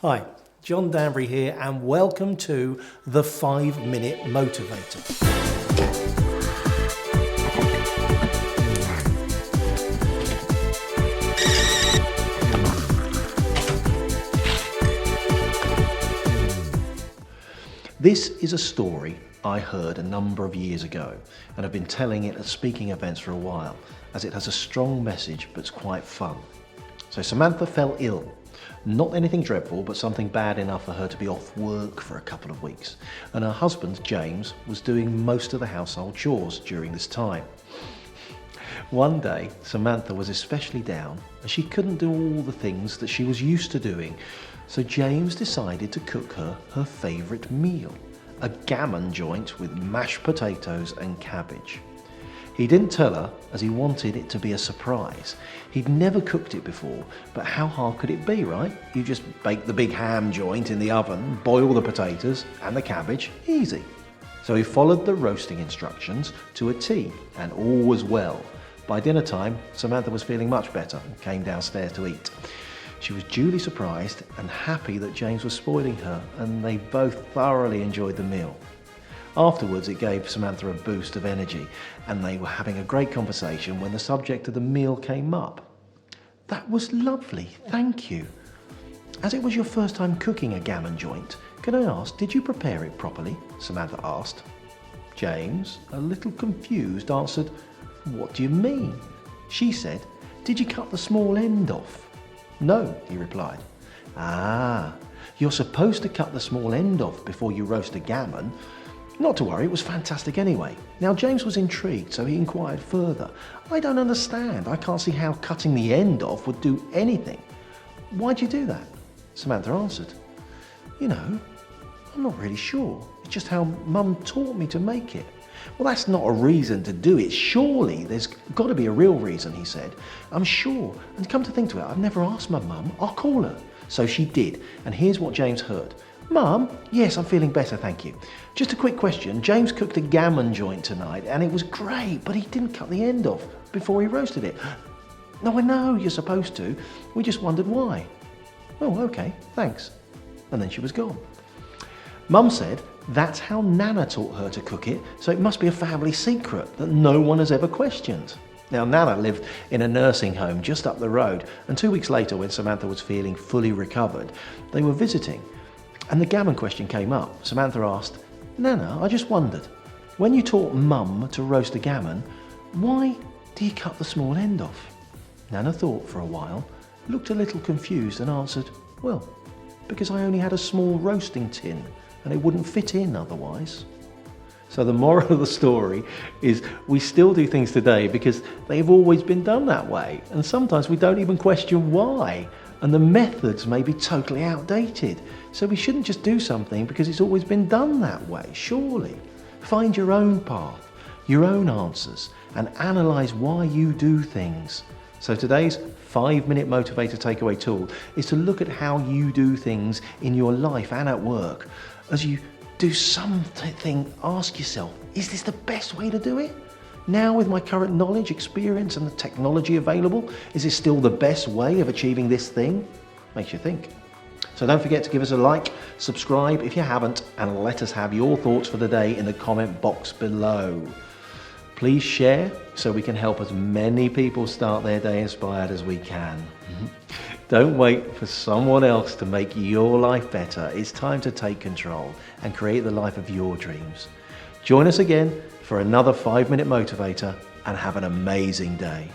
Hi, John Danbury here, and welcome to the 5-Minute Motivator. This is a story I heard a number of years ago, and I've been telling it at speaking events for a while, as it has a strong message but it's quite fun. So Samantha fell ill. Not anything dreadful, but something bad enough for her to be off work for a couple of weeks. And her husband, James, was doing most of the household chores during this time. One day, Samantha was especially down, and she couldn't do all the things that she was used to doing. So James decided to cook her favourite meal, a gammon joint with mashed potatoes and cabbage. He didn't tell her, as he wanted it to be a surprise. He'd never cooked it before, but how hard could it be, right? You just bake the big ham joint in the oven, boil the potatoes and the cabbage, easy. So he followed the roasting instructions to a T, and all was well. By dinner time, Samantha was feeling much better and came downstairs to eat. She was duly surprised and happy that James was spoiling her, and they both thoroughly enjoyed the meal. Afterwards, it gave Samantha a boost of energy, and they were having a great conversation when the subject of the meal came up. "That was lovely, thank you. As it was your first time cooking a gammon joint, can I ask, did you prepare it properly?" Samantha asked. James, a little confused, answered, "What do you mean?" She said, "Did you cut the small end off?" "No," he replied. "Ah, you're supposed to cut the small end off before you roast a gammon. Not to worry, it was fantastic anyway." Now James was intrigued, so he inquired further. "I don't understand. I can't see how cutting the end off would do anything. Why'd you do that?" Samantha answered, "You know, I'm not really sure. It's just how Mum taught me to make it." "Well, that's not a reason to do it. Surely there's got to be a real reason," he said. "I'm sure. And come to think to it, I've never asked my mum. I'll call her." So she did, and here's what James heard. "Mum, yes, I'm feeling better, thank you. Just a quick question. James cooked a gammon joint tonight, and it was great, but he didn't cut the end off before he roasted it." "No, I know, you're supposed to. We just wondered why." "Oh, okay, thanks." And then she was gone. Mum said that's how Nana taught her to cook it, so it must be a family secret that no one has ever questioned. Now, Nana lived in a nursing home just up the road, and 2 weeks later, when Samantha was feeling fully recovered, they were visiting. And the gammon question came up. Samantha asked, "Nana, I just wondered, when you taught Mum to roast a gammon, why do you cut the small end off?" Nana thought for a while, looked a little confused and answered, "Well, because I only had a small roasting tin and it wouldn't fit in otherwise." So the moral of the story is we still do things today because they've always been done that way, and sometimes we don't even question why. And the methods may be totally outdated. So we shouldn't just do something because it's always been done that way, surely. Find your own path, your own answers, and analyze why you do things. So today's 5-minute motivator takeaway tool is to look at how you do things in your life and at work. As you do something, ask yourself, is this the best way to do it? Now, with my current knowledge, experience, and the technology available, is this still the best way of achieving this thing? Makes you think. So don't forget to give us a like, subscribe if you haven't, and let us have your thoughts for the day in the comment box below. Please share so we can help as many people start their day inspired as we can. Don't wait for someone else to make your life better. It's time to take control and create the life of your dreams. Join us again for another 5-minute motivator, and have an amazing day.